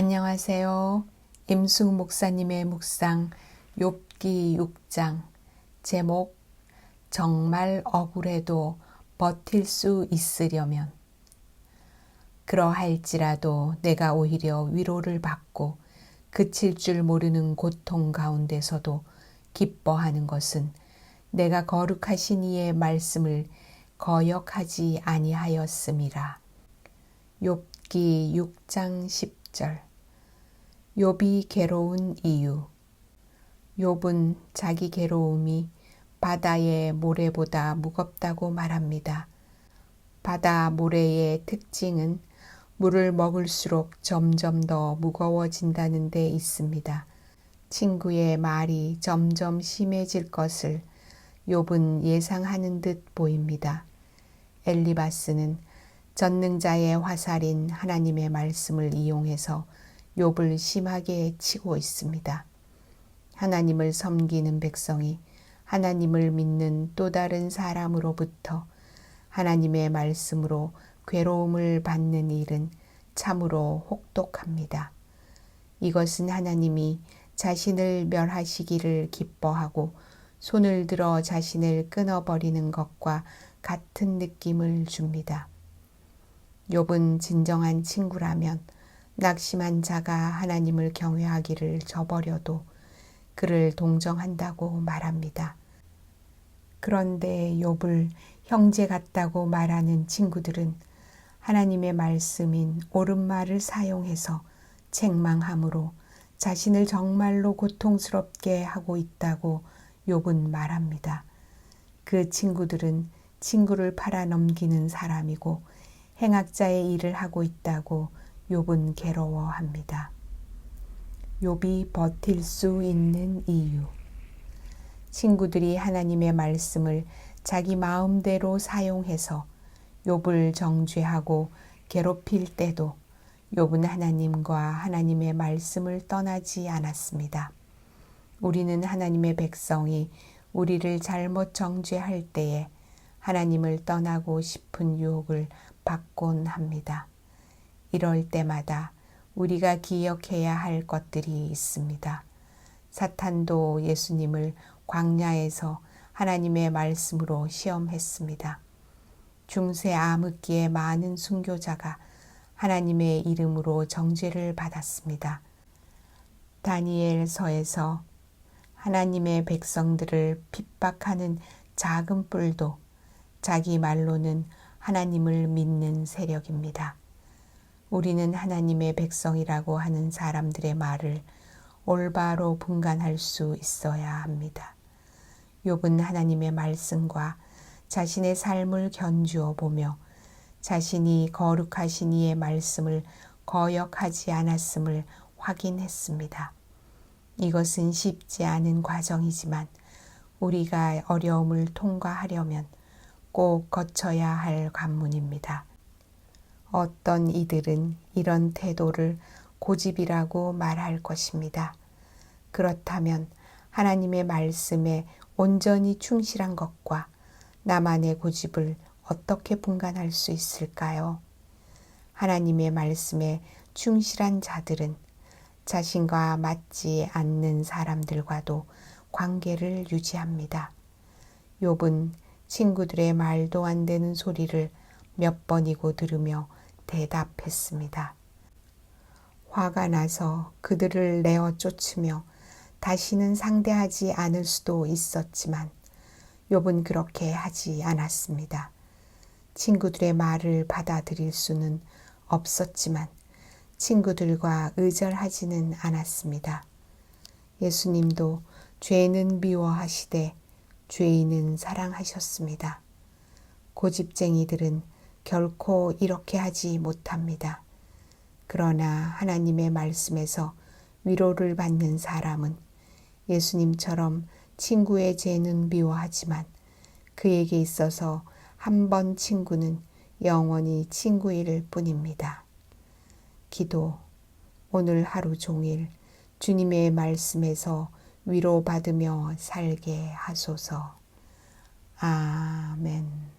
안녕하세요. 임숙 목사님의 묵상 욥기 6장 제목 정말 억울해도 버틸 수 있으려면 그러할지라도 내가 오히려 위로를 받고 그칠 줄 모르는 고통 가운데서도 기뻐하는 것은 내가 거룩하신 이의 말씀을 거역하지 아니하였음이라. 욥기 6장 10절. 욥이 괴로운 이유. 욥은 자기 괴로움이 바다의 모래보다 무겁다고 말합니다. 바다 모래의 특징은 물을 먹을수록 점점 더 무거워진다는 데 있습니다. 친구의 말이 점점 심해질 것을 욥은 예상하는 듯 보입니다. 엘리바스는 전능자의 화살인 하나님의 말씀을 이용해서 욥을 심하게 치고 있습니다. 하나님을 섬기는 백성이 하나님을 믿는 또 다른 사람으로부터 하나님의 말씀으로 괴로움을 받는 일은 참으로 혹독합니다. 이것은 하나님이 자신을 멸하시기를 기뻐하고 손을 들어 자신을 끊어버리는 것과 같은 느낌을 줍니다. 욥은 진정한 친구라면 낙심한 자가 하나님을 경외하기를 저버려도 그를 동정한다고 말합니다. 그런데 욥을 형제 같다고 말하는 친구들은 하나님의 말씀인 옳은 말을 사용해서 책망함으로 자신을 정말로 고통스럽게 하고 있다고 욥은 말합니다. 그 친구들은 친구를 팔아넘기는 사람이고 행악자의 일을 하고 있다고 욥은 괴로워합니다. 욥이 버틸 수 있는 이유. 친구들이 하나님의 말씀을 자기 마음대로 사용해서 욥을 정죄하고 괴롭힐 때도 욥은 하나님과 하나님의 말씀을 떠나지 않았습니다. 우리는 하나님의 백성이 우리를 잘못 정죄할 때에 하나님을 떠나고 싶은 유혹을 받곤 합니다. 이럴 때마다 우리가 기억해야 할 것들이 있습니다. 사탄도 예수님을 광야에서 하나님의 말씀으로 시험했습니다. 중세 암흑기에 많은 순교자가 하나님의 이름으로 정죄를 받았습니다. 다니엘서에서 하나님의 백성들을 핍박하는 작은 뿔도 자기 말로는 하나님을 믿는 세력입니다. 우리는 하나님의 백성이라고 하는 사람들의 말을 올바로 분간할 수 있어야 합니다. 욥은 하나님의 말씀과 자신의 삶을 견주어 보며 자신이 거룩하신 이의 말씀을 거역하지 않았음을 확인했습니다. 이것은 쉽지 않은 과정이지만 우리가 어려움을 통과하려면 꼭 거쳐야 할 관문입니다. 어떤 이들은 이런 태도를 고집이라고 말할 것입니다. 그렇다면 하나님의 말씀에 온전히 충실한 것과 나만의 고집을 어떻게 분간할 수 있을까요? 하나님의 말씀에 충실한 자들은 자신과 맞지 않는 사람들과도 관계를 유지합니다. 욥은 친구들의 말도 안 되는 소리를 몇 번이고 들으며 대답했습니다. 화가 나서 그들을 내어 쫓으며 다시는 상대하지 않을 수도 있었지만 욥은 그렇게 하지 않았습니다. 친구들의 말을 받아들일 수는 없었지만 친구들과 의절하지는 않았습니다. 예수님도 죄는 미워하시되 죄인은 사랑하셨습니다. 고집쟁이들은 결코 이렇게 하지 못합니다. 그러나 하나님의 말씀에서 위로를 받는 사람은 예수님처럼 친구의 죄는 미워하지만 그에게 있어서 한 번 친구는 영원히 친구일 뿐입니다. 기도. 오늘 하루 종일 주님의 말씀에서 위로받으며 살게 하소서. 아멘.